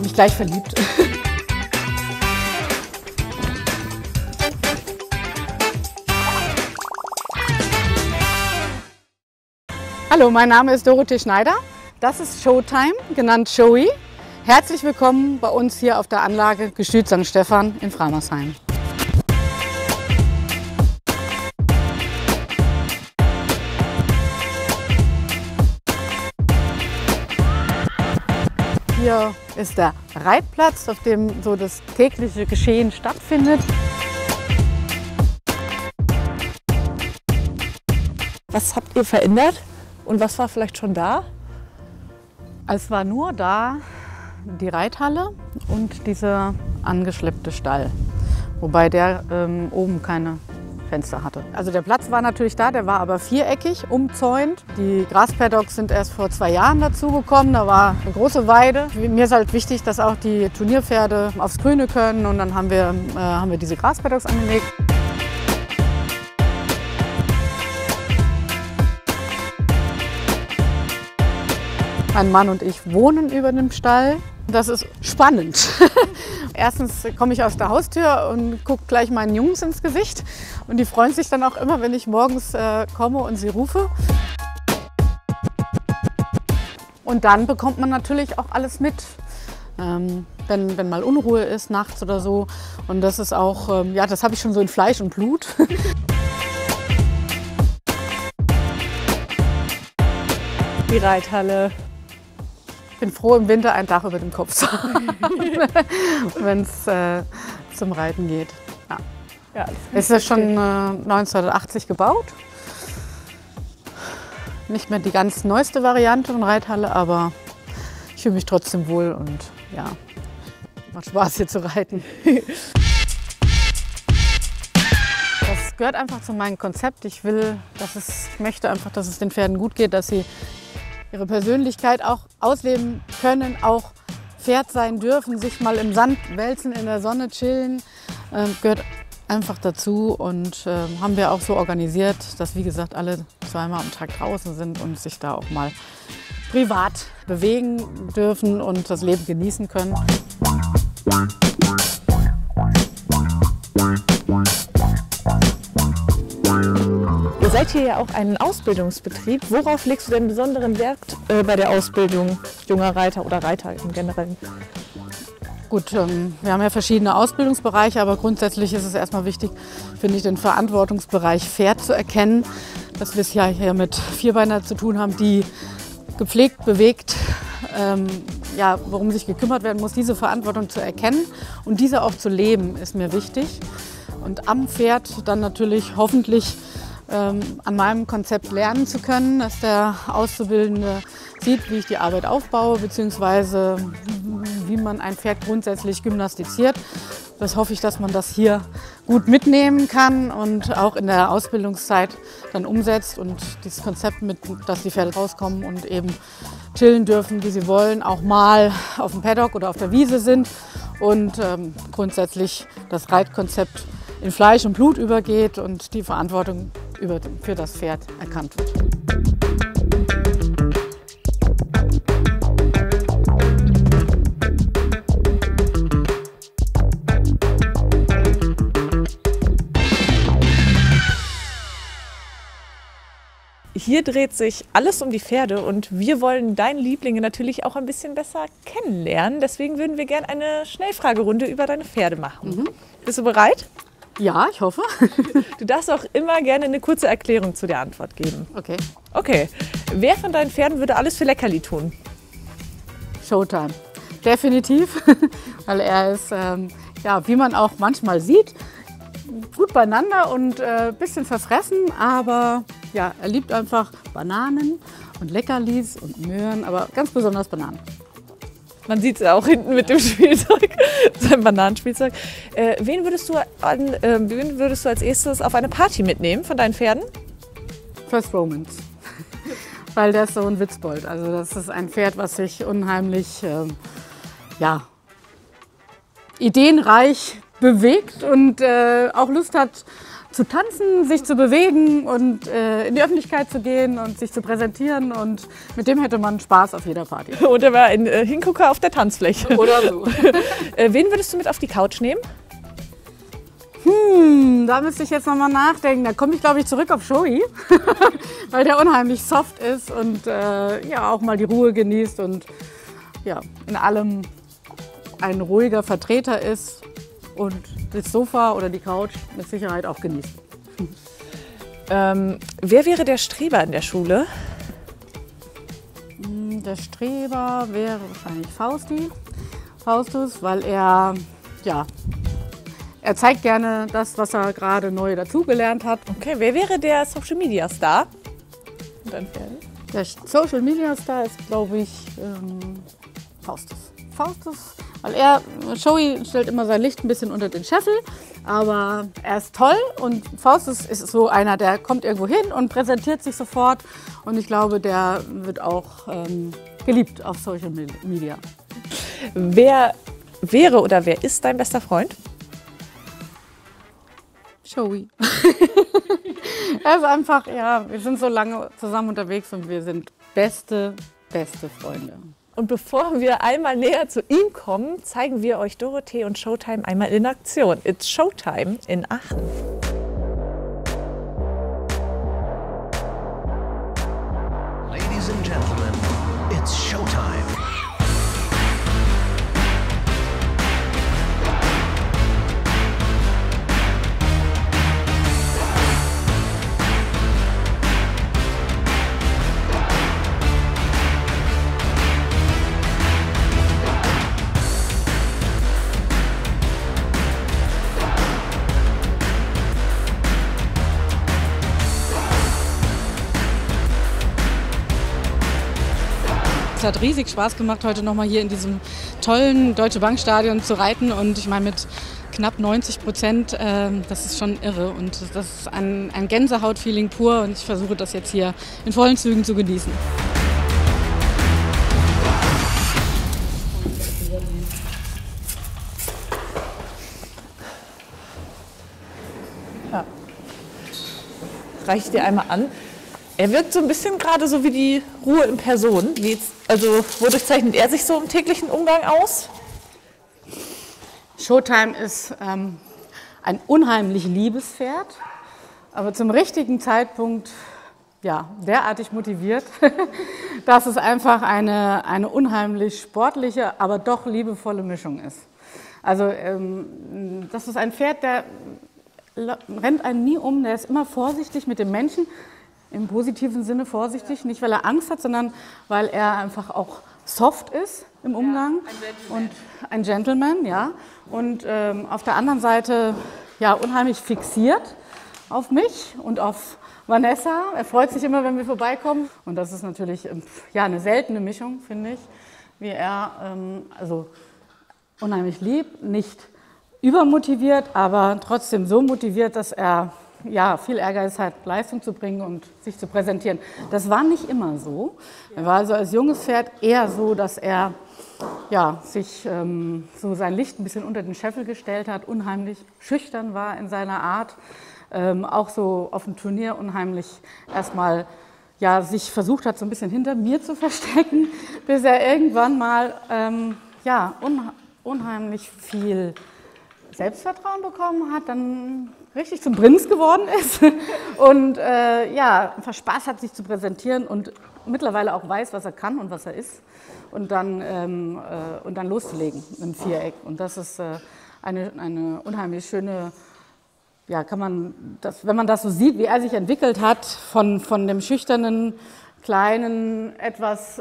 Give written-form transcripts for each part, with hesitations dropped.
mich gleich verliebt. Hallo, mein Name ist Dorothee Schneider. Das ist Showtime, genannt Showy. Herzlich willkommen bei uns hier auf der Anlage Gestüt St. Stephan in Framersheim. Hier ist der Reitplatz, auf dem so das tägliche Geschehen stattfindet. Was habt ihr verändert und was war vielleicht schon da? Es war nur da die Reithalle und dieser angeschleppte Stall, wobei der oben keine Fenster hatte. Also der Platz war natürlich da, der war aber viereckig, umzäunt. Die Graspaddocks sind erst vor 2 Jahren dazugekommen, da war eine große Weide. Mir ist halt wichtig, dass auch die Turnierpferde aufs Grüne können und dann haben wir diese Graspaddocks angelegt. Mein Mann und ich wohnen über dem Stall. Das ist spannend. Erstens komme ich aus der Haustür und gucke gleich meinen Jungs ins Gesicht. Und die freuen sich dann auch immer, wenn ich morgens komme und sie rufe. Und dann bekommt man natürlich auch alles mit, wenn mal Unruhe ist, nachts oder so. Und das ist auch, ja, das habe ich schon so in Fleisch und Blut. Die Reithalle. Ich bin froh, im Winter ein Dach über dem Kopf zu haben, wenn es zum Reiten geht. Ja. Ja, Es ist schon 1980 gebaut. Nicht mehr die ganz neueste Variante von Reithalle, aber ich fühle mich trotzdem wohl und ja, macht Spaß hier zu reiten. Das gehört einfach zu meinem Konzept. Ich möchte einfach, dass es den Pferden gut geht, dass sie ihre Persönlichkeit auch ausleben können, auch Pferd sein dürfen, sich mal im Sand wälzen, in der Sonne chillen, gehört einfach dazu und haben wir auch so organisiert, dass wie gesagt alle 2-mal am Tag draußen sind und sich da auch mal privat bewegen dürfen und das Leben genießen können. Ihr seid hier ja auch ein Ausbildungsbetrieb. Worauf legst du denn besonderen Wert bei der Ausbildung junger Reiter oder Reiter im Generellen? Gut, wir haben ja verschiedene Ausbildungsbereiche, aber grundsätzlich ist es erstmal wichtig, finde ich, den Verantwortungsbereich Pferd zu erkennen. Dass wir es ja hier mit Vierbeinern zu tun haben, die gepflegt, bewegt, ja, worum sich gekümmert werden muss, diese Verantwortung zu erkennen und diese auch zu leben, ist mir wichtig. Und am Pferd dann natürlich hoffentlich an meinem Konzept lernen zu können, dass der Auszubildende sieht, wie ich die Arbeit aufbaue, beziehungsweise wie man ein Pferd grundsätzlich gymnastiziert. Das hoffe ich, dass man das hier gut mitnehmen kann und auch in der Ausbildungszeit dann umsetzt und dieses Konzept mit, dass die Pferde rauskommen und eben chillen dürfen, wie sie wollen, auch mal auf dem Paddock oder auf der Wiese sind und grundsätzlich das Reitkonzept in Fleisch und Blut übergeht und die Verantwortung für das Pferd erkannt wird. Hier dreht sich alles um die Pferde und wir wollen deine Lieblinge natürlich auch ein bisschen besser kennenlernen. Deswegen würden wir gerne eine Schnellfragerunde über deine Pferde machen. Bist du bereit? Ja, ich hoffe. Du darfst auch immer gerne eine kurze Erklärung zu der Antwort geben. Okay. Okay. Wer von deinen Pferden würde alles für Leckerli tun? Showtime. Definitiv, weil er ist, ja, wie man auch manchmal sieht, gut beieinander und ein bisschen verfressen, aber ja, er liebt einfach Bananen und Leckerlis und Möhren, aber ganz besonders Bananen. Man sieht es ja auch hinten mit dem Spielzeug, seinem Bananenspielzeug. Wen würdest du als erstes auf eine Party mitnehmen von deinen Pferden? First Romance, weil der ist so ein Witzbold. Also das ist ein Pferd, was sich unheimlich ja, ideenreich bewegt und auch Lust hat zu tanzen, sich zu bewegen und in die Öffentlichkeit zu gehen und sich zu präsentieren. Und mit dem hätte man Spaß auf jeder Party. Oder war ein Hingucker auf der Tanzfläche. Oder so. Wen würdest du mit auf die Couch nehmen? Da müsste ich jetzt nochmal nachdenken. Da komme ich, glaube ich, zurück auf Joey, weil der unheimlich soft ist und ja, auch mal die Ruhe genießt und ja, in allem ein ruhiger Vertreter ist und das Sofa oder die Couch mit Sicherheit auch genießt. Wer wäre der Streber in der Schule? Der Streber wäre wahrscheinlich Faustus, weil er, ja, er zeigt gerne das, was er gerade neu dazugelernt hat. Okay, wer wäre der Social Media Star? Der Social Media Star ist, glaube ich, Faustus, weil Joey stellt immer sein Licht ein bisschen unter den Scheffel, aber er ist toll und Faustus ist so einer, der kommt irgendwo hin und präsentiert sich sofort und ich glaube, der wird auch geliebt auf Social Media. Wer wäre oder wer ist dein bester Freund? Joey. Er ist einfach, ja, wir sind so lange zusammen unterwegs und wir sind beste Freunde. Und bevor wir einmal näher zu ihm kommen, zeigen wir euch Dorothee und Showtime einmal in Aktion. It's Showtime in Aachen. Ladies and gentlemen, it's Showtime. Es hat riesig Spaß gemacht, heute nochmal hier in diesem tollen Deutsche Bank Stadion zu reiten und ich meine mit knapp 90%, das ist schon irre und das ist ein Gänsehaut-Feeling pur und ich versuche das jetzt hier in vollen Zügen zu genießen. Ja. Reiche ich dir einmal an. Er wirkt so ein bisschen gerade so wie die Ruhe in Person. Wodurch zeichnet er sich so im täglichen Umgang aus? Showtime ist ein unheimlich liebes Pferd, aber zum richtigen Zeitpunkt ja, derartig motiviert, dass es einfach eine unheimlich sportliche, aber doch liebevolle Mischung ist. Also das ist ein Pferd, der rennt einen nie um, der ist immer vorsichtig mit dem Menschen. Im positiven Sinne vorsichtig, nicht weil er Angst hat, sondern weil er einfach auch soft ist im Umgang und ein Gentleman, ja. Und auf der anderen Seite ja unheimlich fixiert auf mich und auf Vanessa. Er freut sich immer, wenn wir vorbeikommen. Und das ist natürlich ja eine seltene Mischung, finde ich, wie er also unheimlich lieb, nicht übermotiviert, aber trotzdem so motiviert, dass er ja, viel Ehrgeiz hat, Leistung zu bringen und sich zu präsentieren. Das war nicht immer so. Er war also als junges Pferd eher so, dass er ja, sich so sein Licht ein bisschen unter den Scheffel gestellt hat, unheimlich schüchtern war in seiner Art, auch so auf dem Turnier unheimlich erstmal ja, sich versucht hat, so ein bisschen hinter mir zu verstecken, bis er irgendwann mal ja, unheimlich viel Selbstvertrauen bekommen hat, dann richtig zum Prinz geworden ist und ja, einfach Spaß hat, sich zu präsentieren und mittlerweile auch weiß, was er kann und was er ist und dann loszulegen im Viereck. Und das ist eine unheimlich schöne, ja, kann man das, wenn man das so sieht, wie er sich entwickelt hat, von dem schüchternen, kleinen, etwas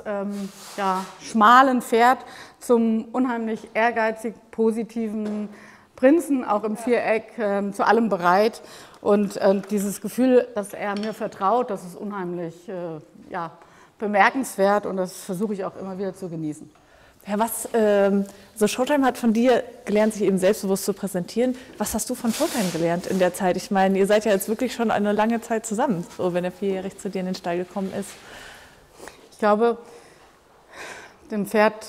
ja, schmalen Pferd zum unheimlich ehrgeizig, positiven Prinzen, auch im Viereck, zu allem bereit. Und dieses Gefühl, dass er mir vertraut, das ist unheimlich ja, bemerkenswert und das versuche ich auch immer wieder zu genießen. Ja, was so Showtime hat von dir gelernt, sich eben selbstbewusst zu präsentieren. Was hast du von Showtime gelernt in der Zeit? Ich meine, ihr seid ja jetzt wirklich schon eine lange Zeit zusammen, so wenn er vierjährig zu dir in den Stall gekommen ist. Ich glaube, dem Pferd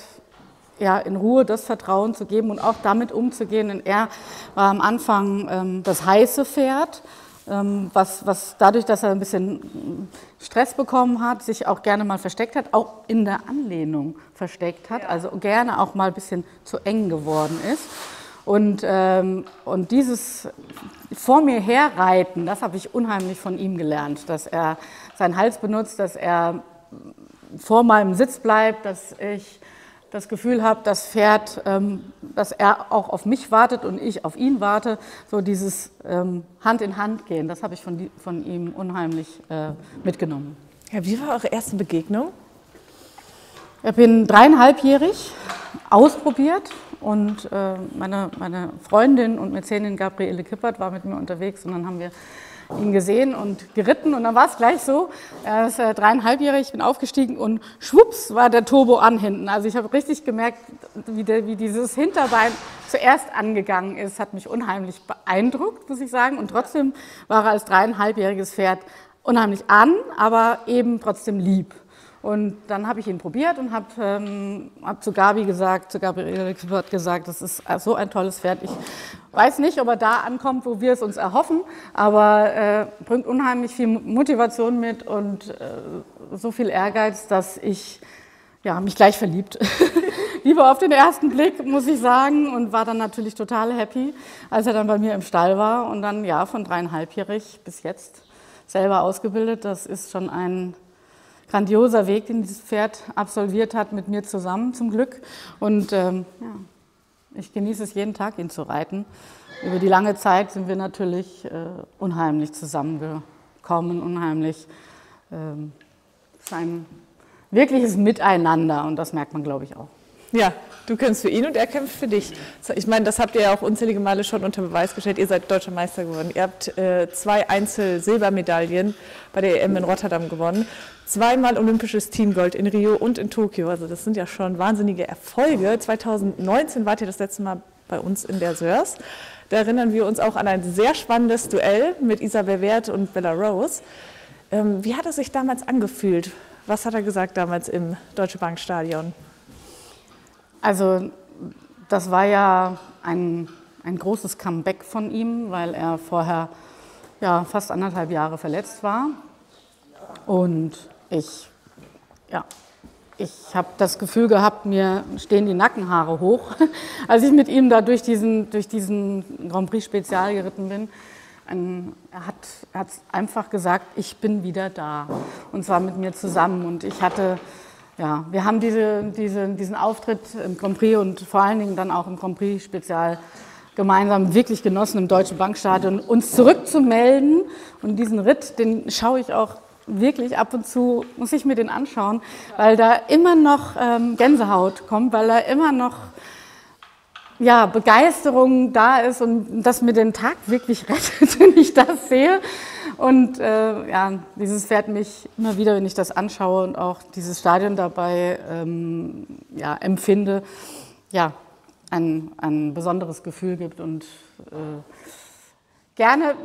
ja, in Ruhe das Vertrauen zu geben und auch damit umzugehen. Denn er war am Anfang das heiße Pferd, was dadurch, dass er ein bisschen Stress bekommen hat, sich auch gerne mal versteckt hat, auch in der Anlehnung versteckt hat, also gerne auch mal ein bisschen zu eng geworden ist. Und dieses vor mir herreiten, das habe ich unheimlich von ihm gelernt, dass er seinen Hals benutzt, dass er vor meinem Sitz bleibt, dass ich das Gefühl habe, das Pferd, dass er auch auf mich wartet und ich auf ihn warte, so dieses Hand in Hand gehen, das habe ich von ihm unheimlich mitgenommen. Ja, wie war eure erste Begegnung? Ich bin 3,5-jährig, ausprobiert und meine Freundin und Mäzenin Gabriele Kippert war mit mir unterwegs und dann haben wir ihn gesehen und geritten und dann war es gleich so, er ist 3,5-jährig, ich bin aufgestiegen und schwupps war der Turbo an hinten. Also ich habe richtig gemerkt, wie dieses Hinterbein zuerst angegangen ist, hat mich unheimlich beeindruckt, muss ich sagen. Und trotzdem war er als 3,5-jähriges Pferd unheimlich an, aber eben trotzdem lieb. Und dann habe ich ihn probiert und habe zu Gabi gesagt, zu Gabriele Kippert gesagt, das ist so ein tolles Pferd. Ich weiß nicht, ob er da ankommt, wo wir es uns erhoffen, aber bringt unheimlich viel Motivation mit und so viel Ehrgeiz, dass ich mich gleich verliebt. Lieber auf den ersten Blick, muss ich sagen, und war dann natürlich total happy, als er dann bei mir im Stall war und dann von 3,5-jährig bis jetzt selber ausgebildet. Das ist schon ein grandioser Weg, den dieses Pferd absolviert hat, mit mir zusammen zum Glück. Und ich genieße es jeden Tag, ihn zu reiten. Über die lange Zeit sind wir natürlich unheimlich zusammengekommen, unheimlich. Es ist ein wirkliches Miteinander und das merkt man, glaube ich, auch. Ja, du kämpfst für ihn und er kämpft für dich. Ich meine, das habt ihr ja auch unzählige Male schon unter Beweis gestellt. Ihr seid Deutscher Meister geworden. Ihr habt 2 Einzel-Silbermedaillen bei der EM in Rotterdam gewonnen. 2-mal olympisches Teamgold in Rio und in Tokio. Also das sind ja schon wahnsinnige Erfolge. 2019 wart ihr das letzte Mal bei uns in der Sörs. Da erinnern wir uns auch an ein sehr spannendes Duell mit Isabel Wert und Bella Rose. Wie hat es sich damals angefühlt? Was hat er gesagt damals im Deutsche Bank Stadion? Also das war ja ein großes Comeback von ihm, weil er vorher fast 1,5 Jahre verletzt war. Und ich habe das Gefühl gehabt, mir stehen die Nackenhaare hoch, als ich mit ihm da durch diesen Grand Prix Spezial geritten bin. Er hat einfach gesagt, ich bin wieder da. Und zwar mit mir zusammen. Und ich hatte... Ja, wir haben diesen Auftritt im Grand Prix und vor allen Dingen dann auch im Grand Prix Spezial gemeinsam wirklich genossen im Deutschen Bankstadion. Uns zurückzumelden und diesen Ritt, den schaue ich auch wirklich ab und zu, muss ich mir den anschauen, weil da immer noch Gänsehaut kommt, weil da immer noch Begeisterung da ist und das mir den Tag wirklich rettet, wenn ich das sehe. Und dieses Pferd mich immer wieder, wenn ich das anschaue und auch dieses Stadion dabei empfinde, ein besonderes Gefühl gibt und gerne,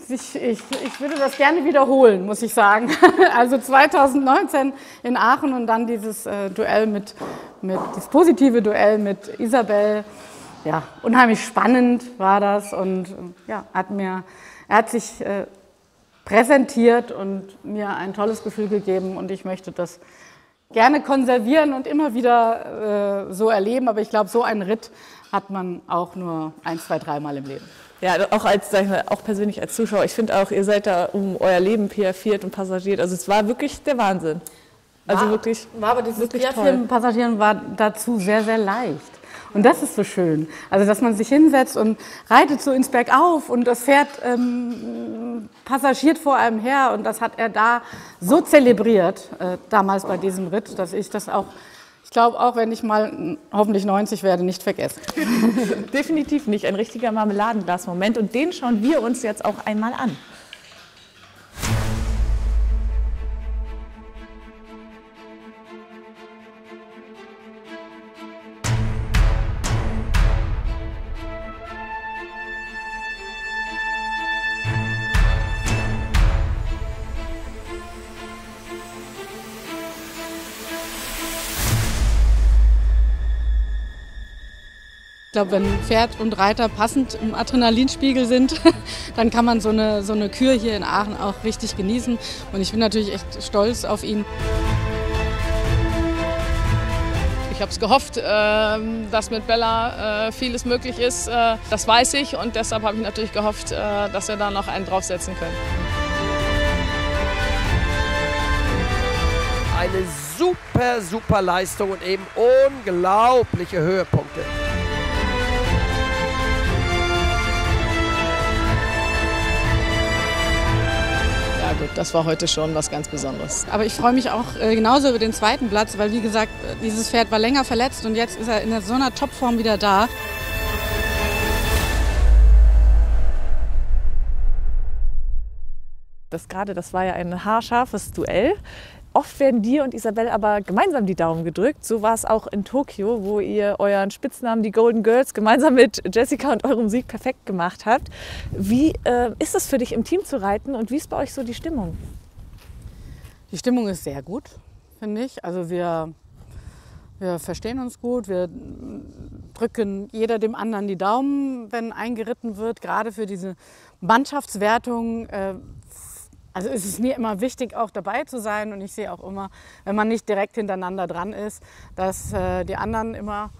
ich würde das gerne wiederholen, muss ich sagen. Also 2019 in Aachen und dann dieses Duell das positive Duell mit Isabel. Ja, unheimlich spannend war das und er hat sich präsentiert und mir ein tolles Gefühl gegeben und ich möchte das gerne konservieren und immer wieder so erleben, aber ich glaube, so einen Ritt hat man auch nur 1, 2, 3 Mal im Leben. Ja, auch persönlich als Zuschauer, ich finde auch, ihr seid da um euer Leben piaffiert und passagiert, also es war wirklich der Wahnsinn. Also war aber dieses Piaffieren, Passagieren war dazu sehr, sehr leicht. Und das ist so schön. Also, dass man sich hinsetzt und reitet so ins Bergauf und das Pferd passagiert vor einem her. Und das hat er da so zelebriert, damals bei diesem Ritt, dass ich das auch, ich glaube auch, wenn ich mal hoffentlich 90 werde, nicht vergessen. Definitiv nicht. Ein richtiger Marmeladenglas-Moment. Und den schauen wir uns jetzt auch einmal an. glaube, wenn Pferd und Reiter passend im Adrenalinspiegel sind, dann kann man so eine Kür hier in Aachen auch richtig genießen. Und ich bin natürlich echt stolz auf ihn. Ich habe es gehofft, dass mit Bella vieles möglich ist. Das weiß ich und deshalb habe ich natürlich gehofft, dass wir da noch einen draufsetzen können. Eine super Leistung und eben unglaubliche Höhepunkte. Ja gut, das war heute schon was ganz Besonderes. Aber ich freue mich auch genauso über den zweiten Platz, weil wie gesagt, dieses Pferd war länger verletzt und jetzt ist er in so einer Topform wieder da. Das war ja ein haarscharfes Duell. Oft werden dir und Isabel aber gemeinsam die Daumen gedrückt. So war es auch in Tokio, wo ihr euren Spitznamen, die Golden Girls, gemeinsam mit Jessica und eurem Sieg perfekt gemacht habt. Wie ist es für dich, im Team zu reiten und wie ist bei euch so die Stimmung? Die Stimmung ist sehr gut, finde ich. Also wir verstehen uns gut, wir drücken jeder dem anderen die Daumen, wenn eingeritten wird, gerade für diese Mannschaftswertung. Also ist es mir immer wichtig, auch dabei zu sein und ich sehe auch immer, wenn man nicht direkt hintereinander dran ist, dass die anderen immer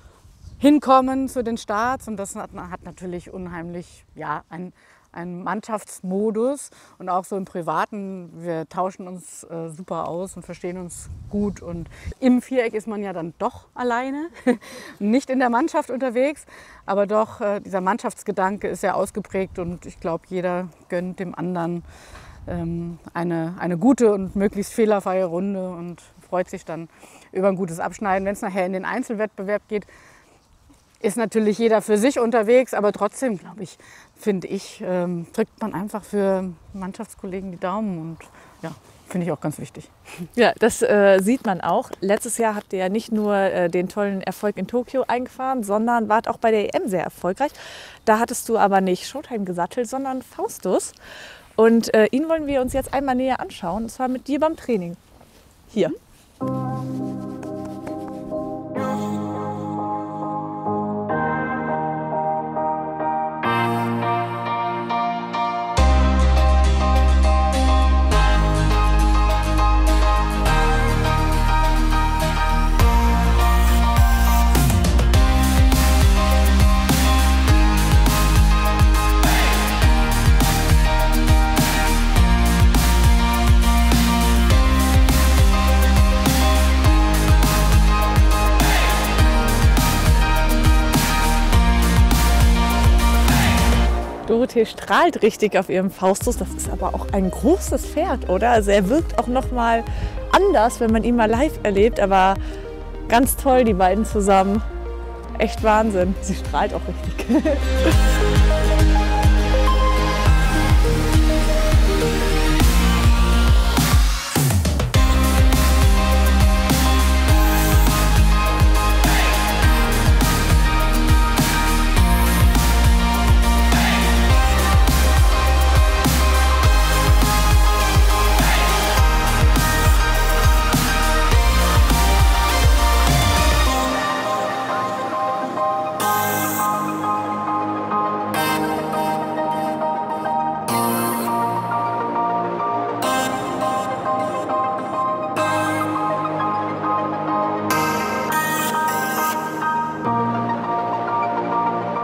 hinkommen zu den Starts und das hat natürlich unheimlich einen Mannschaftsmodus und auch so im Privaten, wir tauschen uns super aus und verstehen uns gut und im Viereck ist man ja dann doch alleine, nicht in der Mannschaft unterwegs, aber doch dieser Mannschaftsgedanke ist sehr ausgeprägt und ich glaube, jeder gönnt dem anderen eine gute und möglichst fehlerfreie Runde und freut sich dann über ein gutes Abschneiden. Wenn es nachher in den Einzelwettbewerb geht, ist natürlich jeder für sich unterwegs, aber trotzdem, finde ich, drückt man einfach für Mannschaftskollegen die Daumen und ja, finde ich auch ganz wichtig. Ja, das sieht man auch. Letztes Jahr habt ihr ja nicht nur den tollen Erfolg in Tokio eingefahren, sondern wart auch bei der EM sehr erfolgreich. Da hattest du aber nicht Showtime gesattelt, sondern Faustus. Und ihn wollen wir uns jetzt einmal näher anschauen, und zwar mit dir beim Training. Hier. Dorothee strahlt richtig auf ihrem Faustus. Das ist aber auch ein großes Pferd, oder? Also er wirkt auch noch mal anders, wenn man ihn mal live erlebt. Aber ganz toll, die beiden zusammen. Echt Wahnsinn. Sie strahlt auch richtig.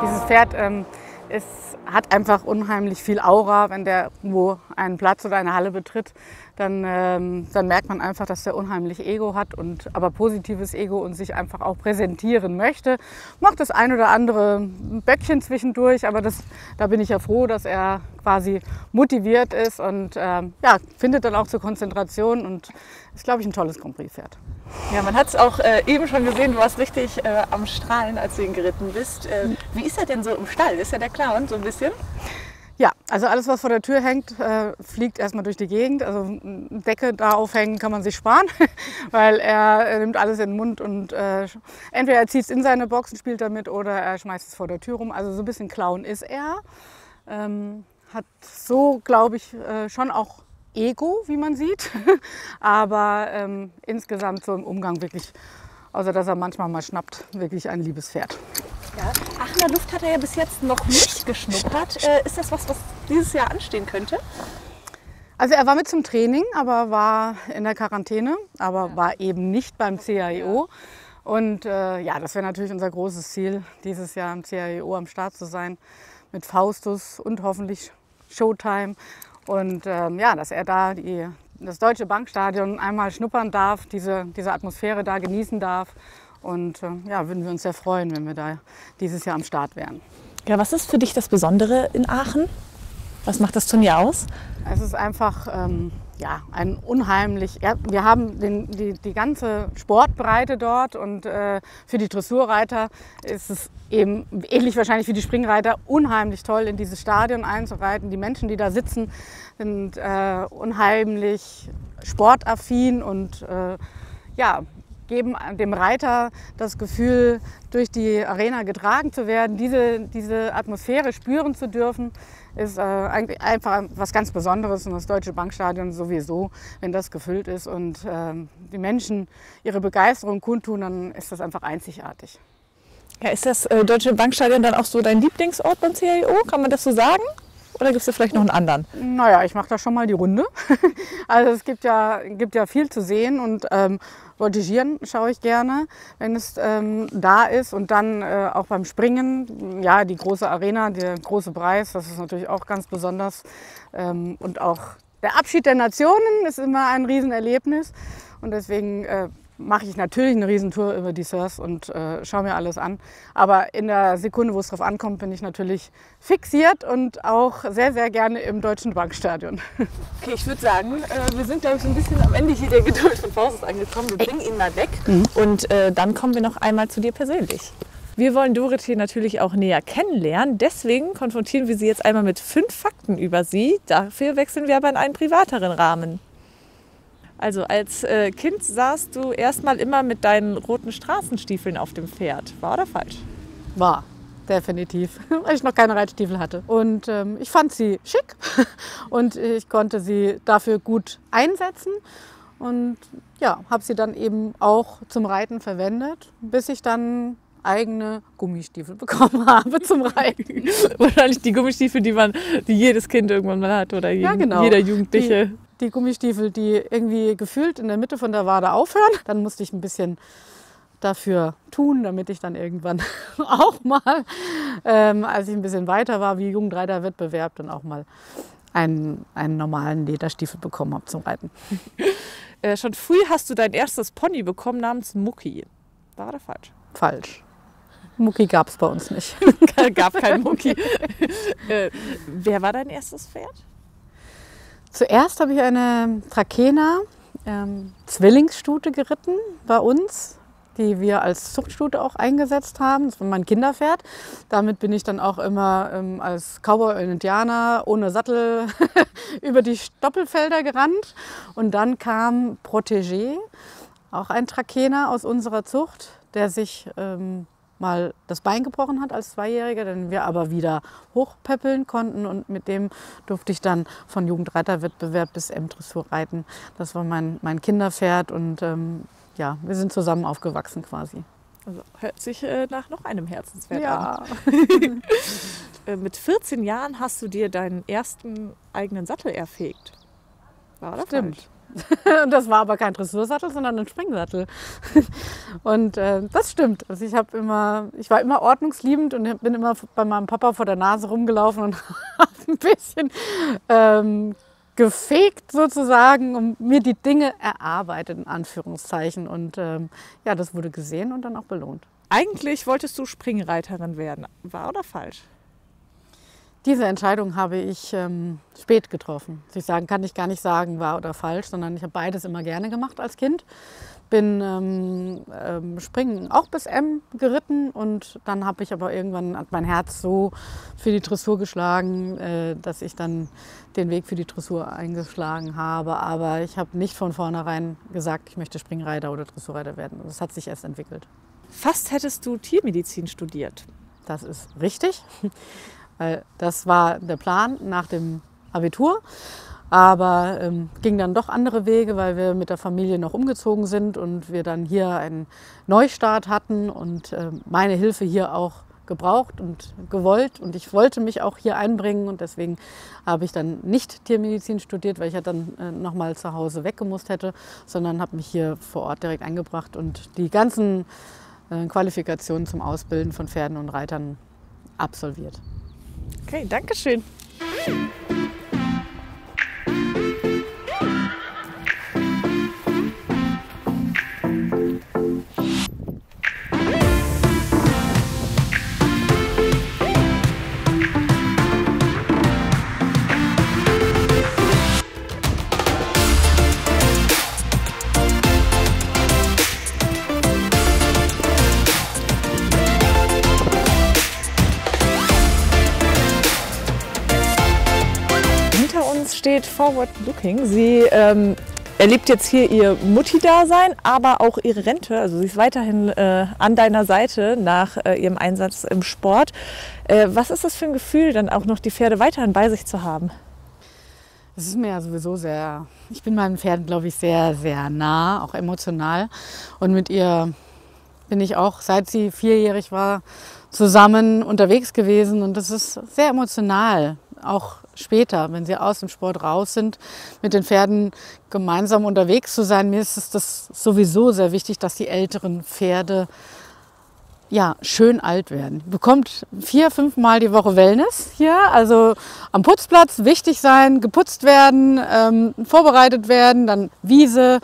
Dieses Pferd hat einfach unheimlich viel Aura. Wenn der irgendwo einen Platz oder eine Halle betritt, dann merkt man einfach, dass der unheimlich Ego hat, aber positives Ego und sich einfach auch präsentieren möchte. Macht das ein oder andere Böckchen zwischendurch, aber da bin ich ja froh, dass er quasi motiviert ist und findet dann auch zur Konzentration und ist, glaube ich, ein tolles Grand Prix-Pferd. Ja, man hat es auch eben schon gesehen, du warst richtig am Strahlen, als du ihn geritten bist. Wie ist er denn so im Stall? Ist er der Clown so ein bisschen? Ja, also alles, was vor der Tür hängt, fliegt erstmal durch die Gegend. Also eine Decke da aufhängen kann man sich sparen, weil er nimmt alles in den Mund und entweder er zieht es in seine Boxen, spielt damit oder er schmeißt es vor der Tür rum. Also so ein bisschen Clown ist er. Hat so, glaube ich, schon auch Ego, wie man sieht, aber insgesamt so im Umgang wirklich, außer dass er manchmal mal schnappt, wirklich ein liebes Pferd. Ja, Aachener Luft hat er ja bis jetzt noch nicht geschnuppert. Ist das was dieses Jahr anstehen könnte? Also er war mit zum Training, aber war in der Quarantäne, aber war eben nicht beim CAIO. Und ja, das wäre natürlich unser großes Ziel, dieses Jahr am CAIO am Start zu sein, mit Faustus und hoffentlich Showtime. Und ja, dass er da das Deutsche Bankstadion einmal schnuppern darf, diese Atmosphäre da genießen darf. Und ja, würden wir uns sehr freuen, wenn wir da dieses Jahr am Start wären. Ja, was ist für dich das Besondere in Aachen? Was macht das Turnier aus? Es ist einfach ja, ein unheimlich, ja, wir haben die ganze Sportbreite dort und für die Dressurreiter ist es eben ähnlich wahrscheinlich wie die Springreiter unheimlich toll, in dieses Stadion einzureiten. Die Menschen, die da sitzen, sind unheimlich sportaffin und ja, geben dem Reiter das Gefühl, durch die Arena getragen zu werden, diese Atmosphäre spüren zu dürfen, ist einfach was ganz Besonderes. Und das Deutsche Bankstadion sowieso, wenn das gefüllt ist und die Menschen ihre Begeisterung kundtun, dann ist das einfach einzigartig. Ja, ist das Deutsche Bankstadion dann auch so dein Lieblingsort beim CAIO? Kann man das so sagen? Oder gibt es da vielleicht noch einen anderen? Naja, ich mache da schon mal die Runde. Also es gibt ja viel zu sehen und Voltigieren schaue ich gerne, wenn es da ist. Und dann auch beim Springen, ja, die große Arena, der große Preis, das ist natürlich auch ganz besonders. Und auch der Abschied der Nationen ist immer ein Riesenerlebnis. Und deswegen mache ich natürlich eine Riesentour über die Surfs und schaue mir alles an. Aber in der Sekunde, wo es drauf ankommt, bin ich natürlich fixiert und auch sehr, sehr gerne im Deutschen Bankstadion. Okay, ich würde sagen, wir sind, glaube ich, so ein bisschen am Ende hier der Geduld von Faustus angekommen. Wir bringen ihn mal weg und dann kommen wir noch einmal zu dir persönlich. Wir wollen Dorothee natürlich auch näher kennenlernen. Deswegen konfrontieren wir sie jetzt einmal mit 5 Fakten über sie. Dafür wechseln wir aber in einen privateren Rahmen. Also als Kind saßt du erstmal immer mit deinen roten Straßenstiefeln auf dem Pferd. Wahr oder falsch? War, definitiv, weil ich noch keine Reitstiefel hatte. Und ich fand sie schick und ich konnte sie dafür gut einsetzen. Und ja, habe sie dann eben auch zum Reiten verwendet, bis ich dann eigene Gummistiefel bekommen habe zum Reiten. Wahrscheinlich die Gummistiefel, die jedes Kind irgendwann mal hat oder ja, genau. jeder Jugendliche. Die Gummistiefel, die irgendwie gefühlt in der Mitte von der Wade aufhören. Dann musste ich ein bisschen dafür tun, damit ich dann irgendwann auch mal, als ich ein bisschen weiter war, wie Jugendreiterwettbewerb, dann auch mal einen normalen Lederstiefel bekommen habe zum Reiten. Schon früh hast du dein erstes Pony bekommen namens Mucki. War oder falsch? Falsch. Mucki gab es bei uns nicht. Gab keinen Mucki. Wer war dein erstes Pferd? Zuerst habe ich eine Trakehner Zwillingsstute geritten bei uns, die wir als Zuchtstute auch eingesetzt haben. Das war mein Kinderpferd. Damit bin ich dann auch immer als Cowboy und Indianer ohne Sattel über die Stoppelfelder gerannt. Und dann kam Protégé, auch ein Trakehner aus unserer Zucht, der sich mal das Bein gebrochen hat als Zweijähriger, den wir aber wieder hochpäppeln konnten und mit dem durfte ich dann von Jugendreiterwettbewerb bis M-Dressur reiten. Das war mein Kinderpferd und ja, wir sind zusammen aufgewachsen quasi. Also hört sich nach noch einem Herzenspferd an. Mit 14 Jahren hast du dir deinen ersten eigenen Sattel erfegt. War das Stimmt. Das war aber kein Dressursattel, sondern ein Springsattel. Und das stimmt. Also ich war immer ordnungsliebend und bin immer bei meinem Papa vor der Nase rumgelaufen und habe ein bisschen gefegt sozusagen und mir die Dinge erarbeitet, in Anführungszeichen. Und ja, das wurde gesehen und dann auch belohnt. Eigentlich wolltest du Springreiterin werden. Wahr oder falsch? Diese Entscheidung habe ich spät getroffen. Kann ich gar nicht sagen, wahr oder falsch, sondern ich habe beides immer gerne gemacht als Kind. Bin Springen auch bis M geritten und dann habe ich aber irgendwann hat mein Herz so für die Dressur geschlagen, dass ich dann den Weg für die Dressur eingeschlagen habe. Aber ich habe nicht von vornherein gesagt, ich möchte Springreiter oder Dressurreiter werden. Das hat sich erst entwickelt. Fast hättest du Tiermedizin studiert. Das ist richtig. Das war der Plan nach dem Abitur, aber ging dann doch andere Wege, weil wir mit der Familie noch umgezogen sind und wir dann hier einen Neustart hatten und meine Hilfe hier auch gebraucht und gewollt und ich wollte mich auch hier einbringen und deswegen habe ich dann nicht Tiermedizin studiert, weil ich ja dann nochmal zu Hause weggemusst hätte, sondern habe mich hier vor Ort direkt eingebracht und die ganzen Qualifikationen zum Ausbilden von Pferden und Reitern absolviert. Okay, danke schön. Steht Forward Looking. Sie erlebt jetzt hier ihr Mutti-Dasein, aber auch ihre Rente. Also sie ist weiterhin an deiner Seite nach ihrem Einsatz im Sport. Was ist das für ein Gefühl, dann auch noch die Pferde weiterhin bei sich zu haben? Es ist mir ja sowieso sehr, ich bin meinen Pferden, glaube ich, sehr, sehr nah, auch emotional. Und mit ihr bin ich auch, seit sie 4-jährig war, zusammen unterwegs gewesen. Und das ist sehr emotional, auch später, wenn sie aus dem Sport raus sind, mit den Pferden gemeinsam unterwegs zu sein. Mir ist das sowieso sehr wichtig, dass die älteren Pferde ja, schön alt werden. Bekommt 4-5 Mal die Woche Wellness hier, also am Putzplatz wichtig sein, geputzt werden, vorbereitet werden, dann Wiese,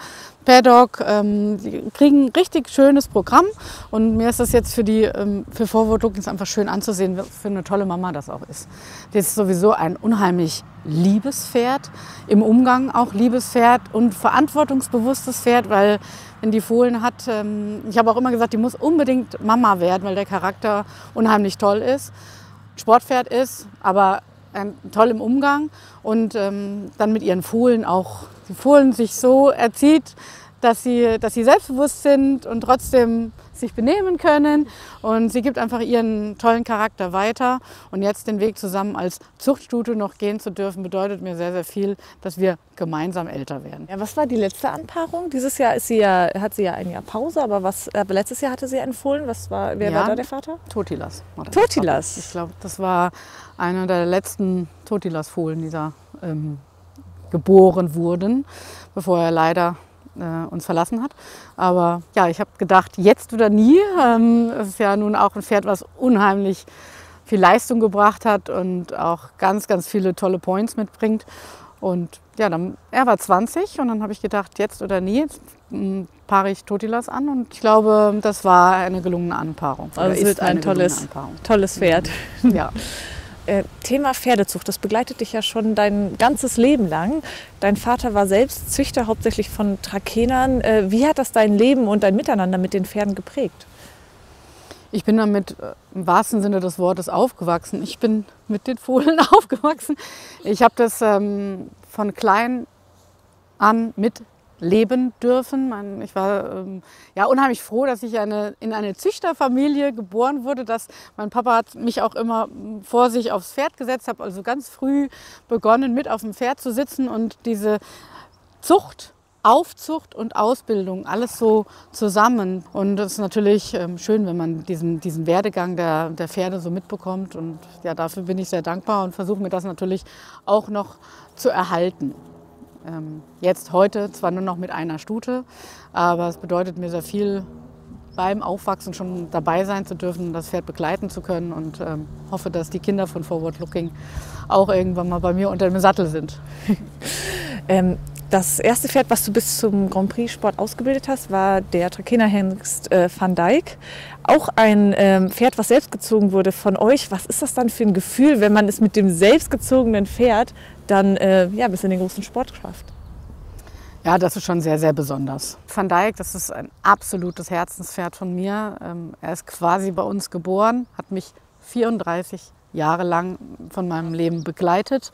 Paddock, die kriegen ein richtig schönes Programm und mir ist das jetzt für Forward Looking einfach schön anzusehen, was für eine tolle Mama das auch ist. Das ist sowieso ein unheimlich liebes Pferd, im Umgang auch liebes Pferd und verantwortungsbewusstes Pferd, weil wenn die Fohlen hat, ich habe auch immer gesagt, die muss unbedingt Mama werden, weil der Charakter unheimlich toll ist, Sportpferd ist, aber toll im Umgang und dann mit ihren Fohlen auch, die Fohlen sich so erzieht, dass sie selbstbewusst sind und trotzdem sich benehmen können und sie gibt einfach ihren tollen Charakter weiter und jetzt den Weg zusammen als Zuchtstute noch gehen zu dürfen, bedeutet mir sehr, sehr viel, dass wir gemeinsam älter werden. Ja, was war die letzte Anpaarung? Dieses Jahr hat sie ja ein Jahr Pause, aber letztes Jahr hatte sie einen Fohlen. Wer war da der Vater? Totilas. Totilas? Ich glaube, das war einer der letzten Totilas-Fohlen, die da geboren wurden, bevor er leider uns verlassen hat. Aber ja, ich habe gedacht, jetzt oder nie. Es ist ja nun auch ein Pferd, was unheimlich viel Leistung gebracht hat und auch ganz, ganz viele tolle Points mitbringt. Und ja, er war 20 und dann habe ich gedacht, jetzt oder nie, jetzt paare ich Totilas an und ich glaube, das war eine gelungene Anpaarung. Also es wird ein tolles Pferd. Ja. Thema Pferdezucht, das begleitet dich ja schon dein ganzes Leben lang. Dein Vater war selbst Züchter, hauptsächlich von Trakenern. Wie hat das dein Leben und dein Miteinander mit den Pferden geprägt? Ich bin damit im wahrsten Sinne des Wortes aufgewachsen. Ich bin mit den Fohlen aufgewachsen. Ich habe das von klein an mitleben dürfen. Ich war unheimlich froh, dass ich in eine Züchterfamilie geboren wurde. Mein Papa hat mich auch immer vor sich aufs Pferd gesetzt, habe also ganz früh begonnen, mit auf dem Pferd zu sitzen und diese Zucht, Aufzucht und Ausbildung, alles so zusammen. Und es ist natürlich schön, wenn man diesen Werdegang der Pferde so mitbekommt. Und ja, dafür bin ich sehr dankbar und versuche mir das natürlich auch noch zu erhalten. Jetzt heute zwar nur noch mit einer Stute, aber es bedeutet mir sehr viel, beim Aufwachsen schon dabei sein zu dürfen, das Pferd begleiten zu können und hoffe, dass die Kinder von Forward Looking auch irgendwann mal bei mir unter dem Sattel sind. Das erste Pferd, was du bis zum Grand Prix Sport ausgebildet hast, war der Trakenerhengst Van Dijk. Auch ein Pferd, was selbst gezogen wurde von euch. Was ist das dann für ein Gefühl, wenn man es mit dem selbstgezogenen Pferd dann bis in den großen Sport schafft? Ja, das ist schon sehr, sehr besonders. Van Dijk, das ist ein absolutes Herzenspferd von mir. Er ist quasi bei uns geboren, hat mich 34 Jahre lang von meinem Leben begleitet.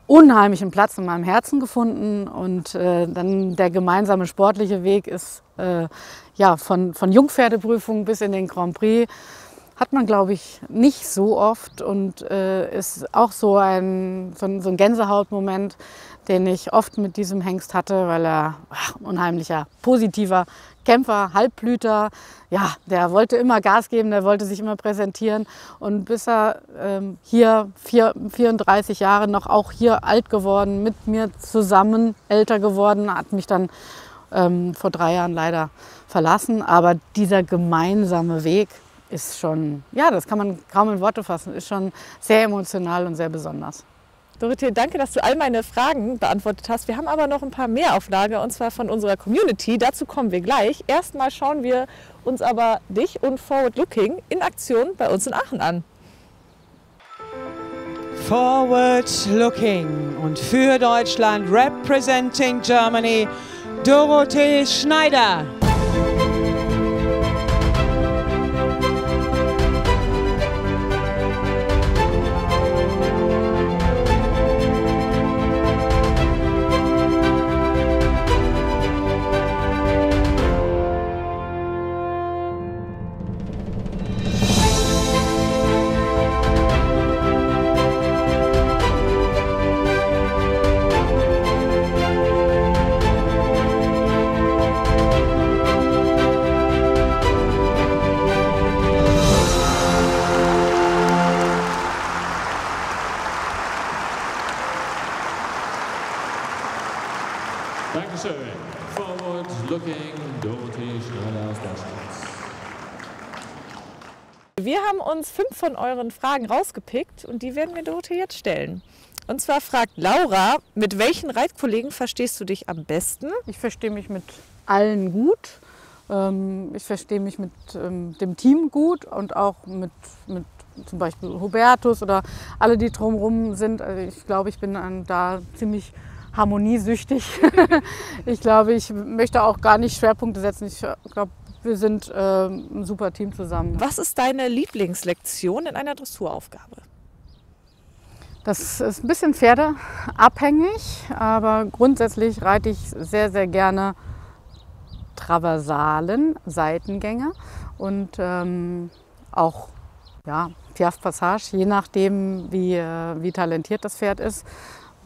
Unheimlichen Platz in meinem Herzen gefunden und dann der gemeinsame sportliche Weg ist von Jungpferdeprüfung bis in den Grand Prix hat man, glaube ich, nicht so oft und ist auch so ein Gänsehautmoment, den ich oft mit diesem Hengst hatte, weil er unheimlicher, positiver Kämpfer, Halbblüter, ja, der wollte immer Gas geben, der wollte sich immer präsentieren und bis er hier 34 Jahre noch auch hier alt geworden, mit mir zusammen älter geworden, hat mich dann vor 3 Jahren leider verlassen, aber dieser gemeinsame Weg ist schon, ja, das kann man kaum in Worte fassen, ist schon sehr emotional und sehr besonders. Dorothee, danke, dass du all meine Fragen beantwortet hast. Wir haben aber noch ein paar mehr auf Lager und zwar von unserer Community. Dazu kommen wir gleich. Erstmal schauen wir uns aber dich und Forward Looking in Aktion bei uns in Aachen an. Forward Looking und für Deutschland representing Germany, Dorothee Schneider. Dankeschön. Forward Looking, Dorothee Schneider aus Deutschland. Wir haben uns 5 von euren Fragen rausgepickt und die werden wir Dorothee jetzt stellen. Und zwar fragt Laura, mit welchen Reitkollegen verstehst du dich am besten? Ich verstehe mich mit allen gut. Ich verstehe mich mit dem Team gut und auch mit zum Beispiel Hubertus oder alle, die drumherum sind. Also ich glaube, ich bin da ziemlich harmoniesüchtig. Ich glaube, ich möchte auch gar nicht Schwerpunkte setzen. Ich glaube, wir sind ein super Team zusammen. Was ist deine Lieblingslektion in einer Dressuraufgabe? Das ist ein bisschen pferdeabhängig, aber grundsätzlich reite ich sehr, sehr gerne Traversalen, Seitengänge und auch Piaffe Passage, je nachdem, wie talentiert das Pferd ist.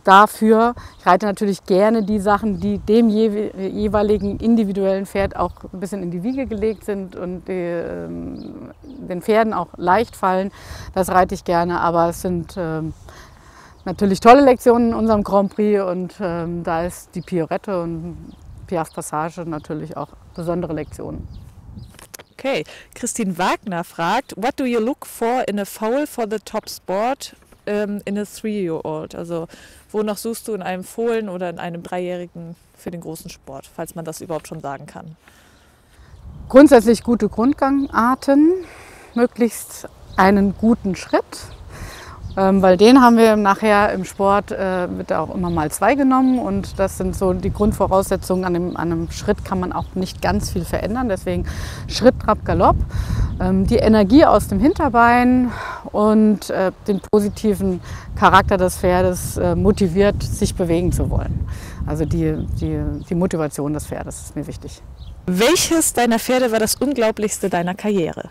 Dafür, ich reite natürlich gerne die Sachen, die dem jeweiligen individuellen Pferd auch ein bisschen in die Wiege gelegt sind und den Pferden auch leicht fallen. Das reite ich gerne, aber es sind natürlich tolle Lektionen in unserem Grand Prix und da ist die Piorette und Piaffe Passage natürlich auch besondere Lektionen. Okay, Christine Wagner fragt, what do you look for in a foal for the top sport in a 3-year-old? Also wonach suchst du in einem Fohlen oder in einem 3-Jährigen für den großen Sport, falls man das überhaupt schon sagen kann? Grundsätzlich gute Grundgangarten, möglichst einen guten Schritt, weil den haben wir nachher im Sport, wird auch immer mal 2 genommen und das sind so die Grundvoraussetzungen. An einem Schritt kann man auch nicht ganz viel verändern, deswegen Schritt, Trab, Galopp. Die Energie aus dem Hinterbein und den positiven Charakter des Pferdes motiviert, sich bewegen zu wollen. Also die Motivation des Pferdes ist mir wichtig. Welches deiner Pferde war das Unglaublichste deiner Karriere?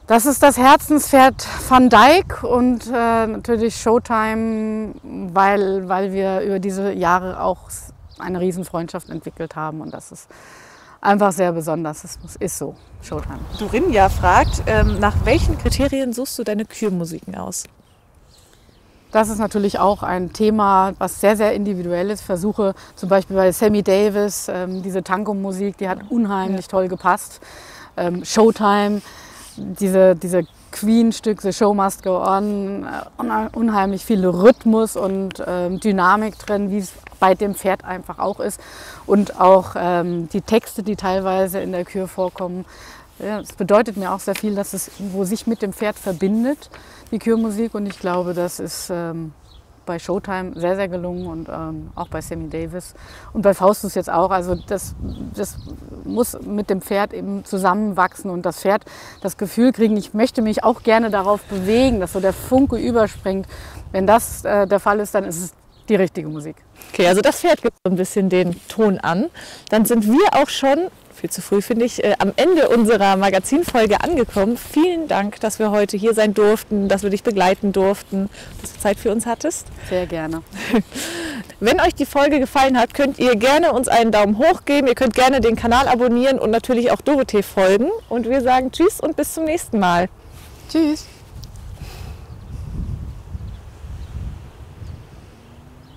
Das ist das Herzenspferd Van Dijk und natürlich Showtime, weil wir über diese Jahre auch eine Riesenfreundschaft entwickelt haben und das ist einfach sehr besonders. Es ist so, Showtime. Dorinja fragt, nach welchen Kriterien suchst du deine Kürmusiken aus? Das ist natürlich auch ein Thema, was sehr, sehr individuell ist. Ich versuche zum Beispiel bei Sammy Davis, diese Tango-Musik, die hat unheimlich toll gepasst. Showtime, diese Queen-Stück, The Show Must Go On, unheimlich viel Rhythmus und Dynamik drin, wie es bei dem Pferd einfach auch ist. Und auch die Texte, die teilweise in der Kür vorkommen. Ja, das bedeutet mir auch sehr viel, dass es irgendwo sich mit dem Pferd verbindet, die Kürmusik. Und ich glaube, das ist bei Showtime sehr, sehr gelungen und auch bei Sammy Davis und bei Faustus jetzt auch. Also das muss mit dem Pferd eben zusammenwachsen und das Pferd das Gefühl kriegen, ich möchte mich auch gerne darauf bewegen, dass so der Funke überspringt. Wenn das der Fall ist, dann ist es die richtige Musik. Okay, also das Pferd gibt so ein bisschen den Ton an. Dann sind wir auch schon Viel zu früh, finde ich. Am Ende unserer Magazinfolge angekommen. Vielen Dank, dass wir heute hier sein durften, dass wir dich begleiten durften, dass du Zeit für uns hattest. Sehr gerne. Wenn euch die Folge gefallen hat, könnt ihr gerne uns einen Daumen hoch geben. Ihr könnt gerne den Kanal abonnieren und natürlich auch Dorothee folgen. Und wir sagen Tschüss und bis zum nächsten Mal. Tschüss.